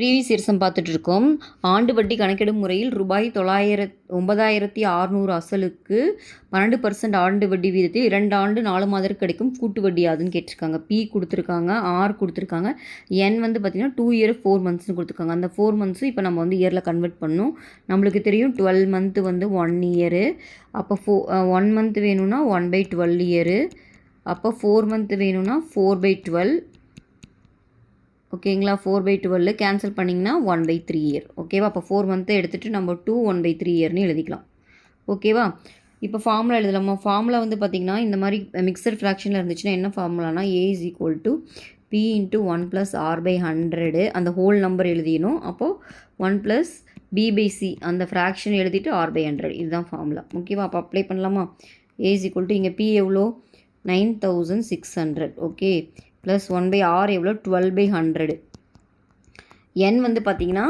Previous இயர்ஸும் பார்த்துட்டு இருக்கோம். ஆண்டு வட்டி கணக்கிடும் முறையில் ரூபாய் 9,600 அசலுக்கு 12% ஆண்டு வட்டி வீதத்தில் 2 ஆண்டு 4 மாதத்திற்கு கிடைக்கும் கூட்டு வட்டி யாதுன்னு கேட்டிருக்காங்க. பி கொடுத்துருக்காங்க, ஆர் கொடுத்துருக்காங்க, என் வந்து பார்த்திங்கன்னா 2 இயர் 4 மந்த்ஸ்னு கொடுத்துருக்காங்க. அந்த 4 மந்த்ஸும் இப்போ நம்ம வந்து இயரில் கன்வெர்ட் பண்ணணும். நம்மளுக்கு தெரியும் 12 மந்த்து வந்து 1 இயரு. அப்போ 1 மந்த் வேணும்னா 1/12 இயரு. அப்போ 4 மந்த் வேணும்னா 4/12. ஓகேங்களா? 4/12 கேன்சல் பண்ணிங்கன்னா 1/3 இயர். ஓகேவா? அப்போ 4 மந்த்தை எடுத்துகிட்டு நம்ம 1/3 இயர்னு எழுதிக்கலாம். ஓகேவா? இப்போ ஃபார்முலா எழுதலாமா? ஃபார்முலா வந்து பார்த்திங்கன்னா இந்த மாதிரி மிக்சட் ஃப்ராக்ஷனில் இருந்துச்சுன்னா என்ன ஃபார்முலானா A = P × 1 + R/100 அந்த ஹோல் நம்பர் எழுதிடணும். அப்போது 1 + B/C அந்த ஃப்ராக்ஷன் எழுதிட்டு R/100 இதுதான் ஃபார்முலா. ஓகேவா? அப்போ அப்ளை பண்ணலாமா? A = இங்கே P எவ்வளோ 9600. ஓகே, ப்ளஸ் 1/R எவ்வளோ 12/100. n வந்து பார்த்திங்கன்னா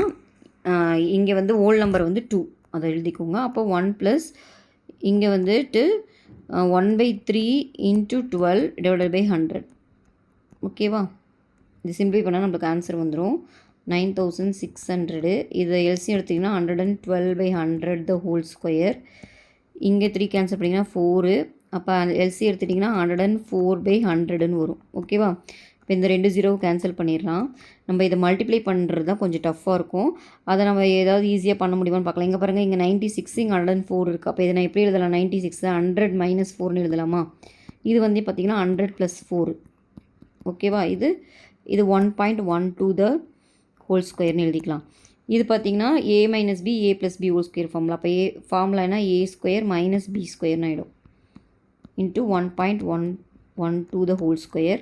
இங்கே வந்து ஹோல் நம்பர் வந்து 2 அதை எழுதிக்கோங்க. அப்போ 1 + இங்கே வந்துட்டு 1/3 × 12/100. ஓகேவா? இது சிம்பிளை பண்ணால் நம்மளுக்கு ஆன்சர் வந்துடும் 9600. இதை எல்சிஎம் எடுத்திங்கன்னா 112/100 த ஹோல் ஸ்கொயர். இங்கே 3 கேன்சல் பண்ணிங்கன்னா 4. அப்போ எல்சி எடுத்துட்டிங்கன்னா 104/100ன்னு வரும். ஓகேவா? இப்போ இந்த 2 0 கேன்சல் பண்ணிடலாம். நம்ம இதை மல்டிப்ளை பண்ணுறது தான் கொஞ்சம் டஃப்பாக இருக்கும். அதை நம்ம ஏதாவது ஈஸியாக பண்ண முடியுமான்னு பார்க்கலாம். இங்கே பாருங்கள், இங்கே 96 இங்கே 104 இருக்குது. அப்போ இதை நான் எப்படி எழுதலாம்? 96 100 - 4ன்னு எழுதலாமா? இது வந்து பார்த்திங்கன்னா 100 + 4. ஓகேவா? இது 1.12 த ஹோல் ஸ்கொயர்னு எழுதிக்கலாம். இது பார்த்திங்கன்னா A - B A + B whole square formula. அப்போ ஃபார்முலானா A² - B² ஆகிடும் இன்ட்டு 1.112 த ஹோல் ஸ்கொயர்.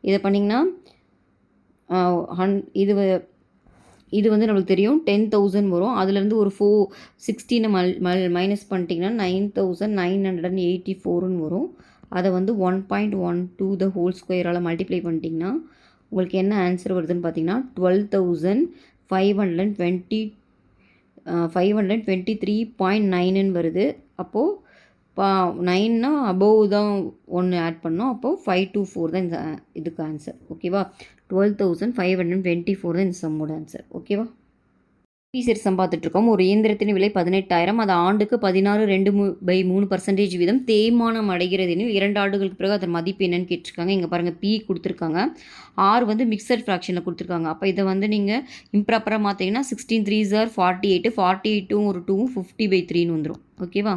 இதை பண்ணிங்கன்னா இது வந்து நம்மளுக்கு தெரியும் 10,000 வரும். அதுலேருந்து ஒரு 16 மைனஸ் பண்ணிட்டிங்கன்னா 9,984ன்னு வரும். அதை வந்து 1.12 த ஹோல் ஸ்கொயரால் மல்டிப்ளை பண்ணிட்டிங்கன்னா உங்களுக்கு என்ன ஆன்சர் வருதுன்னு பார்த்தீங்கன்னா 12,523.9ன்னு வருது. அப்போது 9னா அபோவ் தான் ஒன்று ஆட் பண்ணோம். அப்போது 524 தான் இந்த இதுக்கு ஆன்சர். ஓகேவா? 12,524 தான் இந்த சம்மோட ஆன்சர். ஓகேவா? ப்ரீவியஸ் சம் பார்த்துட்ருக்கோம். ஒரு இயந்திரத்தின் விலை 18,000. அது ஆண்டுக்கு 16.2% வீதம் தேய்மானம் அடைகிறது எனில் 2 ஆண்டுகளுக்கு பிறகு அதன் மதிப்பு என்னன்னு கேட்டிருக்காங்க. இங்கே பாருங்கள், P கொடுத்துருக்காங்க, R வந்து மிக்சட் ஃப்ராக்ஷனில் கொடுத்துருக்காங்க. அப்போ இதை வந்து நீங்கள் இம்ப்ராப்பராக மாற்றிங்கன்னா 16 3s are 48, 48 ஒரு 2 50/3ன்னு வந்துடும். ஓகேவா?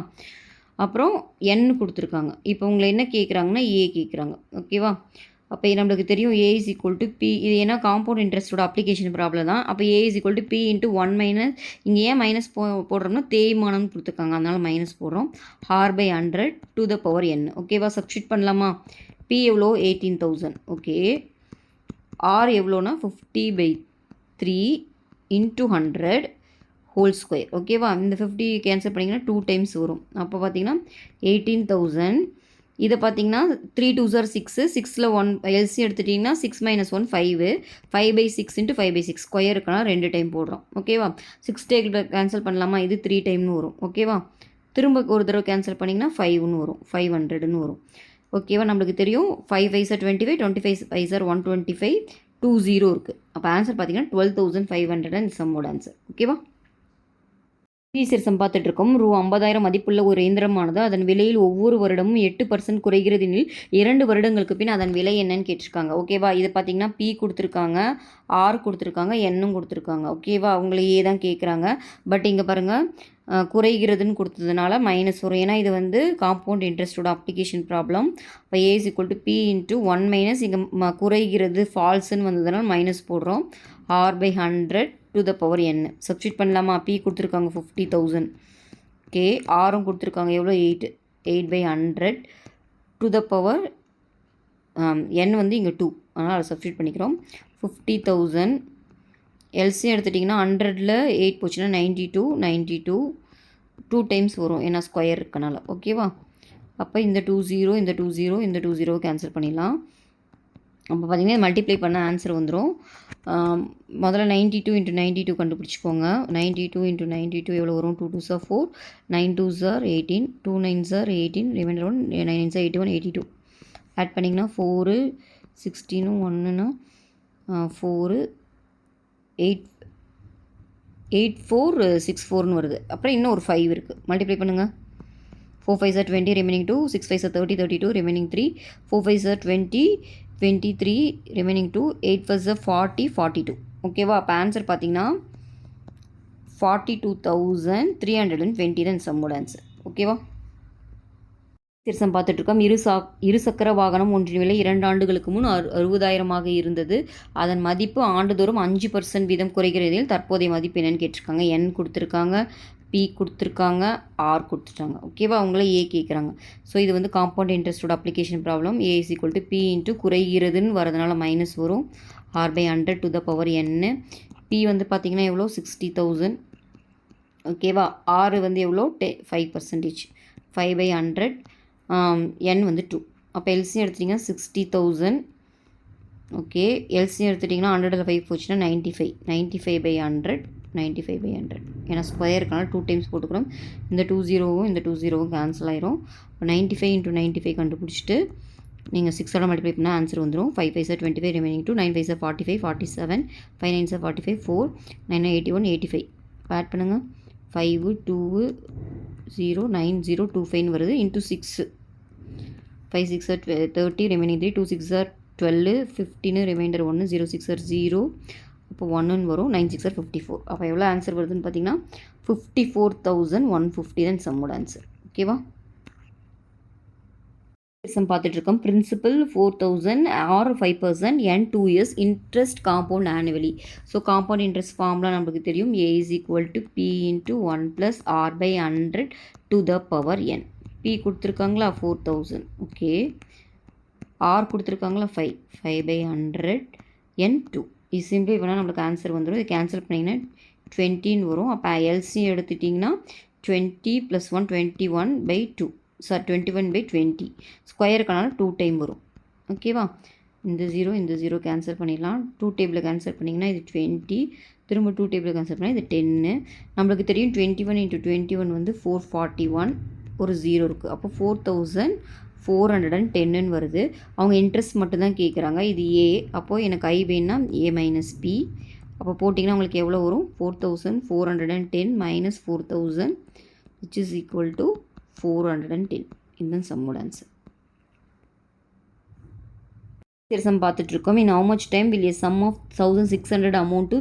அப்புறம் n கொடுத்துருக்காங்க. இப்போ உங்களை என்ன கேட்குறாங்கன்னா A கேட்குறாங்க. ஓகேவா? அப்போ நம்மளுக்கு தெரியும் A = P. இது ஏன்னா காம்பவுண்ட் இன்ட்ரெஸ்ட்டோட அப்ளிகேஷன் ப்ராப்ளம் தான். அப்போ A = P × 1 - இங்கே ஏன் மைனஸ் போடுறோம்னா தேய்மானம் கொடுத்துருக்காங்க, அதனால் மைனஸ் போடுறோம். R/100 to the power n. ஓகேவா? சப்ஸ்டியூட் பண்ணலாமா? P எவ்வளோ 18,000. ஓகே, R எவ்வளோனா 50/3 × 100 ஹோல் ஸ்கொயர். ஓகேவா? இந்த 50 கேன்சல் பண்ணிங்கன்னா 2 டைம்ஸ் வரும். அப்போ பார்த்தீங்கன்னா 18,000. இதை பார்த்தீங்கன்னா 3 2s are 6, 6ல் 1 எல்சி எடுத்துட்டிங்கன்னா 6 - 1 5, 5/6 × 5/6 ஸ்கொயர் இருக்குன்னா 2 டைம் போடுறோம். ஓகேவா? 6 டேக்கில் கேன்சல் பண்ணலாமா? இது 3 டைம்னு வரும். ஓகேவா? திரும்ப ஒரு தடவை கேன்சல் பண்ணிங்கன்னா 5ன்னு வரும், 500ன்னு வரும். ஓகேவா? நம்மளுக்கு தெரியும் 5 5s are 25, 25 5s are 125, 2 0 இருக்குது. அப்போ ஆன்சர் பார்த்தீங்கன்னா 12,500 இந்த சம்மோட ஆன்சர். ஓகேவா? சம் பார்த்துட்ருக்கோம். ரூ. 50,000 மதிப்புள்ள ஒரு இயந்திரமானது அதன் விலையில் ஒவ்வொரு வருடமும் 8% குறைகிறது எனில் 2 வருடங்களுக்கு பின் அதன் விலை என்னன்னு கேட்டிருக்காங்க. ஓகேவா? இது பார்த்தீங்கன்னா P கொடுத்துருக்காங்க, R கொடுத்துருக்காங்க, Nனும் கொடுத்துருக்காங்க. ஓகேவா? அவங்கள A தான் கேட்குறாங்க. பட் இங்கே பாருங்கள், குறைகிறதுன்னு கொடுத்ததுனால மைனஸ் வரும். ஏன்னா இது வந்து காம்பவுண்ட் இன்ட்ரெஸ்ட்டோட அப்ளிகேஷன் ப்ராப்ளம். இப்போ A = P × 1 - இங்கே குறைகிறது ஃபால்ஸுன்னு வந்ததுனால மைனஸ் போடுறோம். R/100 to the power n. Substitute பண்ணலாமா? P கொடுத்துருக்காங்க 50,000. ஓகே, ஆரும் கொடுத்துருக்காங்க எவ்வளோ 8/100 to the power n வந்து இங்கே 2, அதனால் அதை சப்ஸ்டியூட் பண்ணிக்கிறோம். 50,000 எல்சியும் எடுத்துட்டிங்கன்னா 100ல் 8 போச்சுன்னா 92 2 டைம்ஸ் வரும், ஏன்னா ஸ்கொயர் இருக்கனால. ஓகேவா? அப்போ இந்த 2 0 இந்த 2 0 இந்த 2 0 கேன்சல் பண்ணிடலாம். அப்போ பார்த்தீங்கன்னா மல்டிப்ளை பண்ண ஆன்சர் வந்துடும். முதல்ல 92 × 92 கண்டுபிடிச்சிக்கோங்க. 92 × 92 எவ்வளோ வரும்? 2 2s are 4, 9 2s are 18, 2 9s are 18, remainder 1 9 9s are 81, 82 add பண்ணிங்கன்னா 4 16 1ன்னா 4 8 8464ன்னு வருது. அப்புறம் இன்னும் ஒரு 5 இருக்குது. மல்டிப்ளை பண்ணுங்கள். 4 5s are 20, remaining 2. 6 5s are 30, 32, remaining 3. 4 5s are 20, 23, remaining 2. 8 5s are 40, 42. ஓகேவா? அப்போ ஆன்சர் பார்த்தீங்கன்னா 42,320 தான் சம்மோட ஆன்சர். ஓகேவா? திருசம் பார்த்துட்ருக்கோம். இருசக்கர வாகனம் ஒன்றின் விலை 2 ஆண்டுகளுக்கு முன் 60,000 இருந்தது. அதன் மதிப்பு ஆண்டுதோறும் 5% வீதம் குறைகிறதில் தற்போதைய மதிப்பு என்னன்னு கேட்டிருக்காங்க. என் கொடுத்துருக்காங்க, பி கொடுத்துருக்காங்க, ஆர் கொடுத்துட்டாங்க. ஓகேவா? அவங்கள ஏ கேட்குறாங்க. ஸோ இது வந்து காம்பவுண்ட் இன்ட்ரெஸ்டோட application problem. A is equal to B into குறைகிறதுன்னு வரதுனால மைனஸ் வரும். R/100 to the power n. B வந்து பார்த்திங்கன்னா எவ்வளோ? 60,000. ஓகேவா? ஆர் வந்து எவ்வளோ? 5%. 5/100. n வந்து 2. அப்போ எல்சியும் எடுத்துட்டிங்கன்னா 60,000. ஓகே, எல்சியும் எடுத்துட்டிங்கன்னா 100ல் 5 போச்சுன்னா 95. 95/100. 95/100. ஏன்னா ஸ்கொயர் இருக்கனால 2 டைம்ஸ் போட்டுக்கிறோம். இந்த 20வும் இந்த 20வும் கேன்சல் ஆயிரும். இப்போ 95 × 95 கண்டுபிடிச்சிட்டு நீங்கள் 6 மல்டிப்ளை பண்ணால் ஆன்சர் வந்துடும். 5 5s are 25, remaining 2. 9 5s are 45, 47. 5 9s are 45, 4. 9 81, 85. Add பண்ணுங்கள். 5 2 0 9 0 2 5 வருது. Into 6. 5 6 are 30, remaining 3. 2 6 are 12, 15, remainder 1. 0 6 are 0. அப்போ 1ன்னு வரும். 9 6 are 54. அப்போ எவ்வளோ ஆன்சர் வருதுன்னு பார்த்தீங்கன்னா 54,150 தான் சம்மோட ஆன்சர். ஓகேவா? பார்த்துட்ருக்கோம். Principal 4,000 or 5% n 2 years interest compound annually. So compound interest ஃபார்ம்லாம் நம்மளுக்கு தெரியும். A is equal to P into 1 plus R/100 to the power n. P கொடுத்துருக்காங்களா 4,000. ஓகே, ஆர் கொடுத்துருக்காங்களா 5. 5/100 n 2. இது சிம்பிளி பண்ணால் நம்மளுக்கு ஆன்சர் வந்துடும். இது கேன்சல் பண்ணிங்கன்னா 20ன்னு வரும். அப்போ எல்சி எடுத்துட்டிங்கன்னா 20 + 1 21/2. 21/20. ஸ்கொயருக்கானால 2 டைம் வரும். ஓகேவா? இந்த 0 இந்த 0 கேன்சல் பண்ணிடலாம். 2 டேபிளில் கேன்சல் பண்ணிங்கன்னா இது 20. திரும்ப 2 டேபிளில் கேன்சல் பண்ணால் இது 10. நம்மளுக்கு தெரியும் 21 × 21 வந்து 441. ஒரு 0 இருக்குது. அப்போ 4,410ன்னு வருது. அவங்க இன்ட்ரெஸ்ட் மட்டும்தான் கேட்குறாங்க. இது ஏ. அப்போது எனக்கு ஐ வேணுன்னா A - P. அப்போ போட்டிங்கன்னா உங்களுக்கு எவ்வளோ வரும்? 4,410 - 4,000 which is equal to 410. இதுதான் சம்மோட ஆன்சர். சம் பார்த்துட்ருக்கோம். இன் how much time will a sum of 1,600 amount to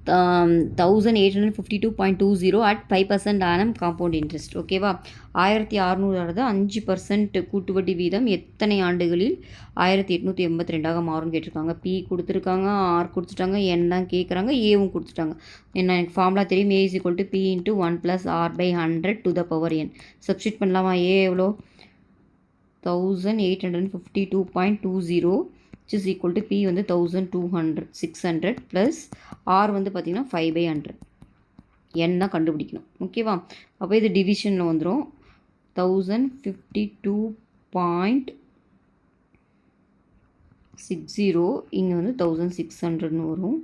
1,852.20 at 5% annum compound interest. ஓகேவா? 1,600 5% கூட்டுவட்டி வீதம் எத்தனை ஆண்டுகளில் 1,882 மாறும்னு கேட்டிருக்காங்க. பி கொடுத்துருக்காங்க, ஆர் கொடுத்துட்டாங்க, என் தான் கேட்குறாங்க, ஏவும் கொடுத்துட்டாங்க. என்ன எனக்கு ஃபார்முலா தெரியும். A is equal to P into 1 plus R/100 to the power n. Substitute பண்ணலாமா? ஏ எவ்வளோ? 1,852.20 which is equal to P வந்து 1,600 plus R வந்து பார்த்திங்கன்னா 5/100. n தான் கண்டுபிடிக்கணும். ஓகேவா? அப்போ இது டிவிஷனில் வந்துடும். 1,052.60 இங்கே வந்து 1,600ன்னு வரும்.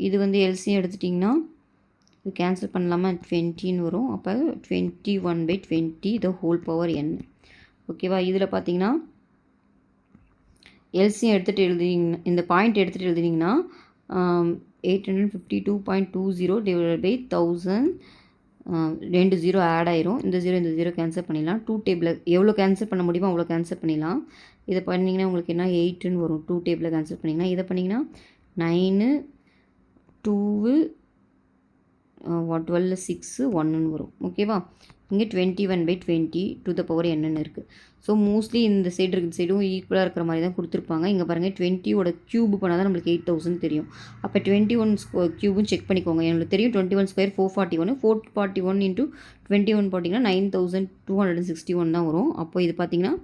இது வந்து எல்சியும் எடுத்துட்டிங்கன்னா இது கேன்சல் பண்ணலாமா? 20ன்னு வரும். அப்போ 21/20 the whole power n. ஓகேவா? இதில் பார்த்தீங்கன்னா எல்சியும் எடுத்துகிட்டு எழுதிங்கன்னா, இந்த பாயிண்ட் எடுத்துகிட்டு எழுதினீங்கன்னா 852.20 divided by 1,000. 2 0 ஆட் ஆயிரும். இந்த 0 இந்த 0 கேன்சல் பண்ணிடலாம். 2 டேபிளில் எவ்வளோ கேன்சல் பண்ண முடியுமோ அவ்வளோ கேன்சல் பண்ணிடலாம். இதை பண்ணிங்கன்னா உங்களுக்கு என்ன 8ன்னு வரும். 2 டேபிளில் கேன்சல் பண்ணிங்கன்னா இதை பண்ணிங்கன்னா 9 2 12 6 1ன்னு வரும். ஓகேவா? இங்கே 21/20 to the power என்னன்னு இருக்குது. ஸோ மோஸ்ட்லி இந்த சைடு இருக்கிற சைடும் ஈக்குவலாக இருக்கிற மாதிரி தான் கொடுத்துருப்பாங்க. இங்கே பாருங்கள் 20யோட க்யூப் பண்ணால் தான் நம்மளுக்கு 8,000 தெரியும். அப்போ 21 க்யூபும் செக் பண்ணிக்கோங்க. எனக்கு தெரியும் 21 ஸ்கொயர் 441. 441 × 21 போட்டிங்கன்னா 9,261 தான் வரும். அப்போ இது பார்த்திங்கன்னா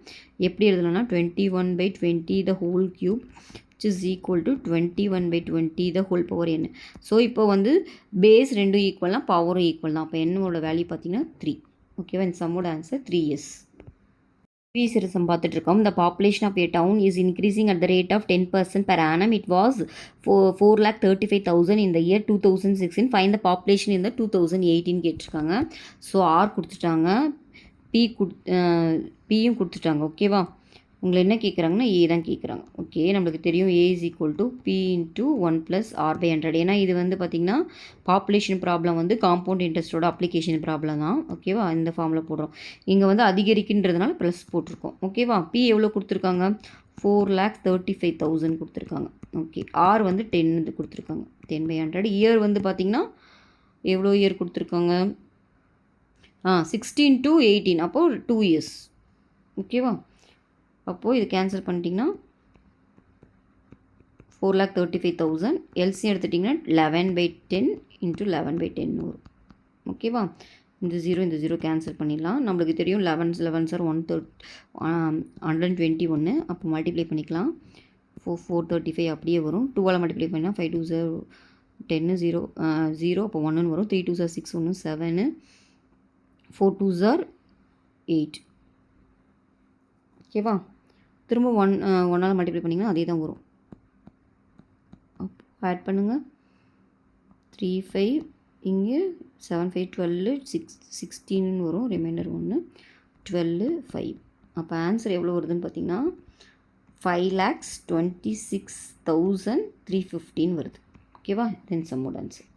எப்படி எழுதலாம்னா 21/20 the whole cube which is equal to 21/20 the whole power n. So இப்போ வந்து பேஸ் ரெண்டும் ஈக்குவல்னா பவரும் ஈக்குவல் தான். அப்போ என்னோட வேல்யூ பார்த்தீங்கன்னா 3. ஓகேவா? இந்த சம்மோட ஆன்சர் 3 yes. சம் பார்த்துட்ருக்கோம். The population of a town is increasing at the rate of 10% per annum. It was 4,35,000 in the year 2016. Find the population in the 2018 கேட்டிருக்காங்க. ஸோ ஆர் கொடுத்துட்டாங்க, பியும் கொடுத்துட்டாங்க. ஓகேவா? உங்களை என்ன கேட்குறாங்கன்னா ஏ தான் கேட்குறாங்க. ஓகே, நம்மளுக்கு தெரியும் A is equal to B into 1+r/100. ஏன்னா இது வந்து பார்த்திங்கன்னா பாப்புலேஷன் ப்ராப்ளம் வந்து காம்பவுண்ட் இன்ட்ரெஸ்ட்டோட அப்ளிகேஷன் ப்ராப்ளம் தான். ஓகேவா, இந்த ஃபார்மில் போடுறோம். இங்கே வந்து அதிகரிக்கின்றதுனால ப்ளஸ் போட்டிருக்கோம். ஓகேவா, பி எவ்வளோ கொடுத்துருக்காங்க? 4,35,000 கொடுத்துருக்காங்க. ஓகே, ஆர் வந்து 10 கொடுத்துருக்காங்க. 10/100. இயர் வந்து பார்த்திங்கன்னா எவ்வளோ இயர் கொடுத்துருக்காங்க? 16 to 18, அப்போது 2 years. ஓகேவா, அப்போது இது கேன்சல் பண்ணிட்டிங்கன்னா 4,35,000. எல்சிஎம் எடுத்துட்டிங்கன்னா 11/10 இன்ட்டு 11/10 வரும். ஓகேவா, இந்த 0 கேன்சல் பண்ணிடலாம். நம்மளுக்கு தெரியும் 11 சார் 121. அப்போ மல்டிப்ளை பண்ணிக்கலாம். 435 அப்படியே வரும். 2ஆல் மல்டிப்ளை பண்ணால் 5 2 சார் 10 0 அப்போ 1 வரும். 3 2 சார் 6 1 7 4 2 சார் 8. ஓகேவா, திரும்ப 1ஆல் மல்டிப்ளை பண்ணிங்கன்னா அதே தான் வரும். ஆட் பண்ணுங்கள். 3 5 இங்கே 7 5 12 16 வரும். ரிமைண்டர் 1 12 5. அப்போ ஆன்சர் எவ்வளோ வருதுன்னு பார்த்தீங்கன்னா 5,26,315 வருது. ஓகேவா, தென் சம்மோட ஆன்சர்.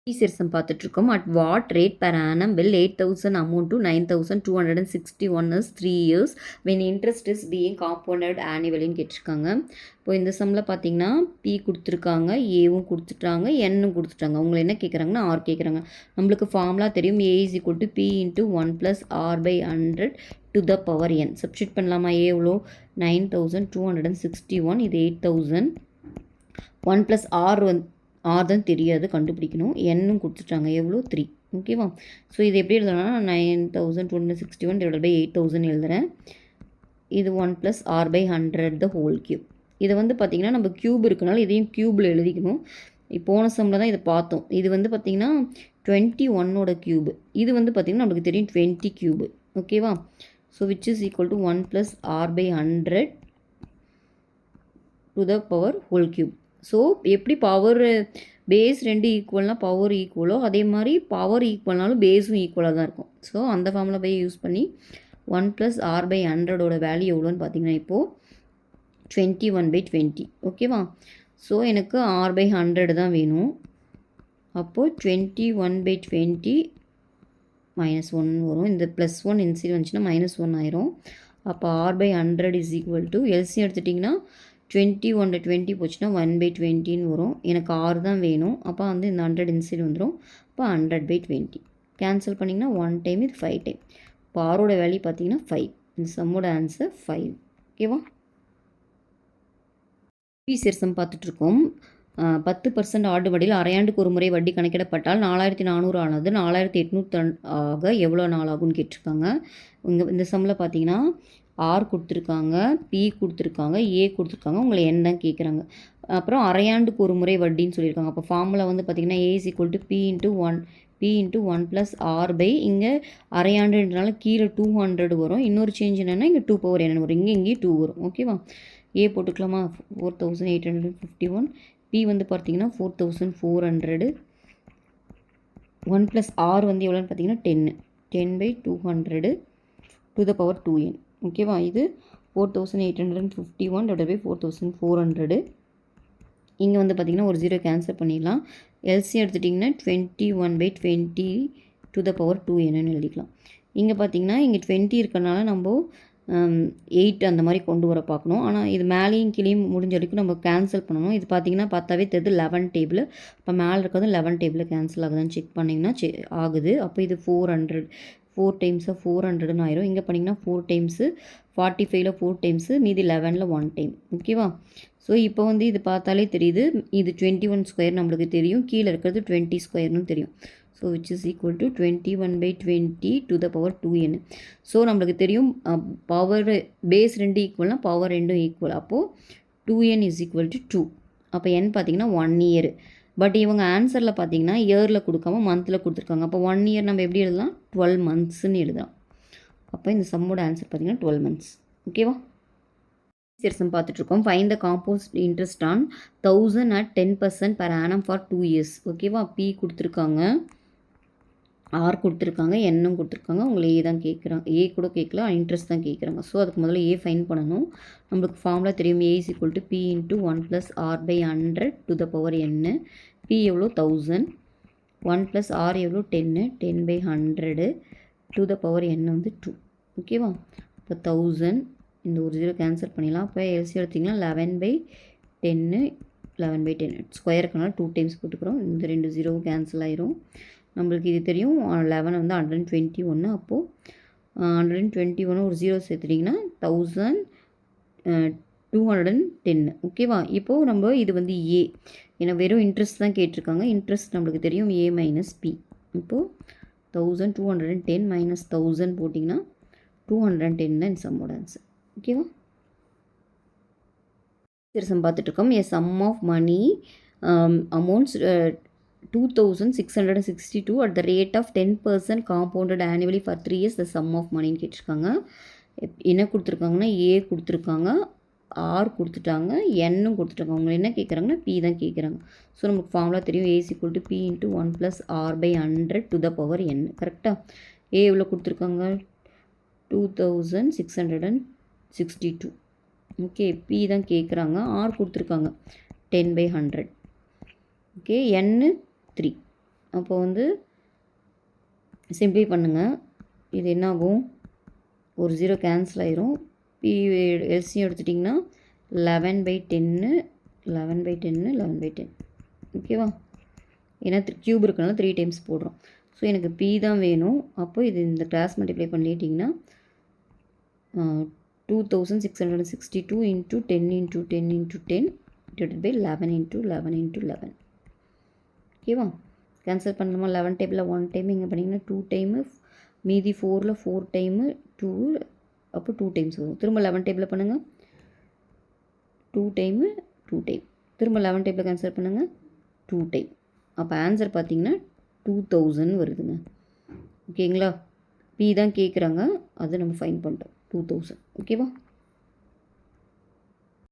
சீர்சம் பார்த்துட்ருக்கோம். At what rate per annum will 8,000 amount to 9,261 is 3 years when interest is being compounded annually கேட்டிருக்காங்க. இப்போ இந்த சம்மில் பார்த்தீங்கன்னா பி கொடுத்துருக்காங்க, ஏவும் கொடுத்துட்டாங்க, என்னும் கொடுத்துட்டாங்க. உங்களை என்ன கேட்குறாங்கன்னா ஆர் கேட்குறாங்க. நம்மளுக்கு ஃபார்முலா தெரியும். A is equal to B into 1+r/100 to the power n. Substitute பண்ணலாமா? ஏ எவ்வளோ? 9,261. இது 8,000. 1+r ஆர் தான் தெரியாது, கண்டுபிடிக்கணும். என்னும் கொடுத்துட்டாங்க. எவ்வளோ? 3. ஓகேவா, ஸோ இது எப்படி எழுதலாம்னா 9,261 / 8,000 எழுதுகிறேன். இது 1+r/100 the whole cube. இதை வந்து பார்த்திங்கன்னா நம்ம க்யூப் இருக்கனால இதையும் க்யூப்பில் எழுதிக்கணும். போன சம்மில் தான் இதை பார்த்தோம். இது வந்து பார்த்திங்கன்னா 21ஓட க்யூபு. இது வந்து பார்த்திங்கன்னா நம்மளுக்கு தெரியும் 20 க்யூபு. ஓகேவா, so which is equal to 1+r/100 to the power whole cube. So எப்படி பவர் பேஸ் 2 ஈக்குவல்னால் பவர் ஈக்குவலோ அதே மாதிரி பவர் ஈக்குவல்னாலும் பேஸும் ஈக்குவலாக தான் இருக்கும். ஸோ அந்த ஃபார்மில் போய் யூஸ் பண்ணி 1+r/100 வேல்யூ எவ்வளோன்னு பார்த்தீங்கன்னா இப்போது 21/20. ஓகேவா, ஸோ எனக்கு r/100 தான் வேணும். அப்போது 21/20 -1 வரும். இந்த +1 இன்சைட் வந்துச்சுன்னா -1 ஆயிரும். அப்போ r/100 is equal to LCM எடுத்துட்டிங்கன்னா 21 20 போச்சுன்னா 1/20 வரும். எனக்கு ஆறு தான் வேணும். அப்போ வந்து இந்த 100 இன்சைடு வந்துடும். அப்போ 100/20 கேன்சல் பண்ணிங்கன்னா 1 டைம், இது 5 டைம். இப்போ ஆரோட வேல்யூ பார்த்தீங்கன்னா 5. இந்த சம்மோட ஆன்சர் 5. ஓகேவா, சம் பார்த்துட்ருக்கோம். 10% ஆண்டு வட்டியில் அரையாண்டுக்கு ஒரு முறை வட்டி கணக்கிடப்பட்டால் 4,400 ஆனது 4,800 ஆக எவ்வளோ நாள் ஆகும்னு கேட்டிருக்காங்க. இந்த சம்மில் பார்த்தீங்கன்னா ஆர் கொடுத்துருக்காங்க, பி கொடுத்துருக்காங்க, ஏ கொடுத்துருக்காங்க. உங்களை என்ன தான் கேட்குறாங்க. அப்புறம் அரையாண்டுக்கு ஒரு முறை வட்டின்னு சொல்லியிருக்காங்க. அப்போ ஃபார்முலா வந்து பார்த்திங்கன்னா A is equal to B into 1+r/, இங்கே அரையாண்டுன்றனால கீழே 200 வரும். இன்னொரு சேஞ்ச் என்னென்னா இங்கே 2n வரும். இங்கேயும் 2 வரும். ஓகேவா, ஏ போட்டுக்கலாமா? 4,851. பி வந்து பார்த்திங்கன்னா 4,400. 1+r வந்து எவ்வளோன்னு பார்த்தீங்கன்னா 10/200 to the power 2n. ஓகேவா, இது 4,851 / 4,400. இங்கே வந்து பார்த்திங்கன்னா ஒரு 0 கேன்சல் பண்ணிடலாம். எல்சிஎம் எடுத்துட்டிங்கன்னா 21/20 to the power 2n எழுதிக்கலாம். இங்கே பார்த்திங்கன்னா இங்கே 20 இருக்கனால நம்ம 8 அந்த மாதிரி கொண்டு வர பார்க்கணும். ஆனால் இது மேலேயும் கீழேயும் முடிஞ்ச வரைக்கும் நம்ம கேன்சல் பண்ணணும். இது பார்த்திங்கன்னா பார்த்தாவே தெரியுது 11 டேபிள். இப்போ மேலே இருக்கிறது 11 டேபிளில் கேன்சல் ஆகுதுன்னு செக் பண்ணிங்கன்னா ஆகுது. அப்போ இது 400 4 டைம்ஸாக 400ன்னு ஆயிரும். இங்கே பண்ணிங்கன்னா 4 டைம்ஸு 45ல் 4 டைம்ஸு மீதி 11ல் 1 டைம். ஓகேவா, ஸோ இப்போ வந்து இது பார்த்தாலே தெரியுது. இது 21 ஸ்கொயர் நம்மளுக்கு தெரியும், கீழே இருக்கிறது 20 ஸ்கொயர்னு தெரியும். So which is equal to 21/20 to the power 2n. So நம்மளுக்கு தெரியும் பவர் பேஸ் 2 ஈக்குவல்னால் பவர் 2 ஈக்குவல். அப்போது 2n இஸ் ஈக்குவல் டு 2. அப்போ n பார்த்திங்கன்னா 1 இயர். பட் இவங்க ஆன்சரில் பார்த்தீங்கன்னா இயரில் கொடுக்காம மந்தில் கொடுத்துருக்காங்க. அப்போ 1 இயர் நம்ம எப்படி எழுதலாம்? 12 monthsன்னு எழுதலாம். அப்போ இந்த சம்மோட ஆன்சர் பார்த்தீங்கன்னா 12 months. ஓகேவா, சம் பார்த்துட்ருக்கோம். Find the compound interest on 1000 at 10% per annum for 2 years. ஓகேவா, பி கொடுத்துருக்காங்க, ஆர் கொடுத்துருக்காங்க, எண்ணும் கொடுத்துருக்காங்க. உங்களை ஏ தான் கேட்குறாங்க. ஏ கூட கேட்கல, இன்ட்ரெஸ்ட் தான் கேட்குறாங்க. ஸோ அதுக்கு முதல்ல ஏ ஃபைன் பண்ணணும். நம்மளுக்கு ஃபார்முலா தெரியும். A is equal to B into 1 + R by 100 to the power n. B எவ்வளோ 1000, 1 + ஆர் எவ்வளோ 10, 10 by 100 to the power n வந்து 2. ஓகேவா? இப்போ 1000 இந்த ஒரு 0 கேன்சல் பண்ணிடலாம். அப்போ எல்சி எடுத்திங்கன்னா 11/10, 11/10 ஸ்கொயருக்குனால 2 டைம்ஸ் போட்டுக்கிறோம். இந்த 2 0 கேன்சல் ஆயிரும். நம்மளுக்கு இது தெரியும். 11 வந்து 121. அப்போது 121 ஒரு 0 சேர்த்துட்டிங்கன்னா 1210. ஓகேவா? இப்போது நம்ம இது வந்து ஏ, ஏன்னா வெறும் இன்ட்ரெஸ்ட் தான் கேட்டிருக்காங்க. இன்ட்ரெஸ்ட் நம்மளுக்கு தெரியும் ஏ மைனஸ் பி. இப்போது 1210 மைனஸ் 1000 போட்டிங்கன்னா 210 தான் சம்மோட ஆன்சர். ஓகேவா? சம் பார்த்துட்ருக்கோம். A sum of money amounts 2662 at the rate of 10% compounded annually for 3 years the sum of moneyன்னு கேட்டிருக்காங்க. என்ன கொடுத்துருக்காங்கன்னா ஏ கொடுத்துருக்காங்க, ஆர் கொடுத்துட்டாங்க, என்னும் கொடுத்துட்டாங்க. அவங்க என்ன கேட்குறாங்கன்னா பி தான் கேட்குறாங்க. ஸோ நமக்கு ஃபார்முலா தெரியும். A = P into 1 + R by 100 to the power n. கரெக்டாக? ஏ எவ்வளோ கொடுத்துருக்காங்க? 2662. ஓகே, பி தான் கேட்குறாங்க. ஆர் கொடுத்துருக்காங்க 10/100. ஓகே, என்னு 3. அப்போ வந்து சிம்ப்ளை பண்ணுங்கள். இது என்ன ஆகும்? ஒரு 0 கேன்சல் ஆயிரும். பி எல்சியம் எடுத்துட்டிங்கன்னா 11/10, 11/10, 11/10. ஓகேவா? ஏன்னா க்யூப் இருக்கனால 3 டைம்ஸ் போடுறோம். ஸோ எனக்கு பி தான் வேணும். அப்போ இது இந்த கிளாஸ் மல்டிப்ளை பண்ணிட்டிங்கன்னா 2662 into 10 into 10 into 10 divided by 11 into 11 into 11. ஓகேவா? கேன்சல் பண்ணலாமா? 11 டேபிளில் 1 டைம் இங்கே பண்ணிங்கன்னா 2 டைமு, மீதி 4ல் 4 டைமு 2, அப்போ 2 டைம்ஸ் வரும். திரும்ப 11 டேபிளில் பண்ணுங்கள், 2 டைமு 2 டைம். திரும்ப 11 டேபிளில் கேன்சல் பண்ணுங்கள், 2 டைம். அப்போ ஆன்சர் பார்த்தீங்கன்னா 2000 வருதுங்க. ஓகேங்களா? பி தான் கேட்குறாங்க, அதை நம்ம ஃபைன் பண்ணிட்டோம் 2000. ஓகேவா?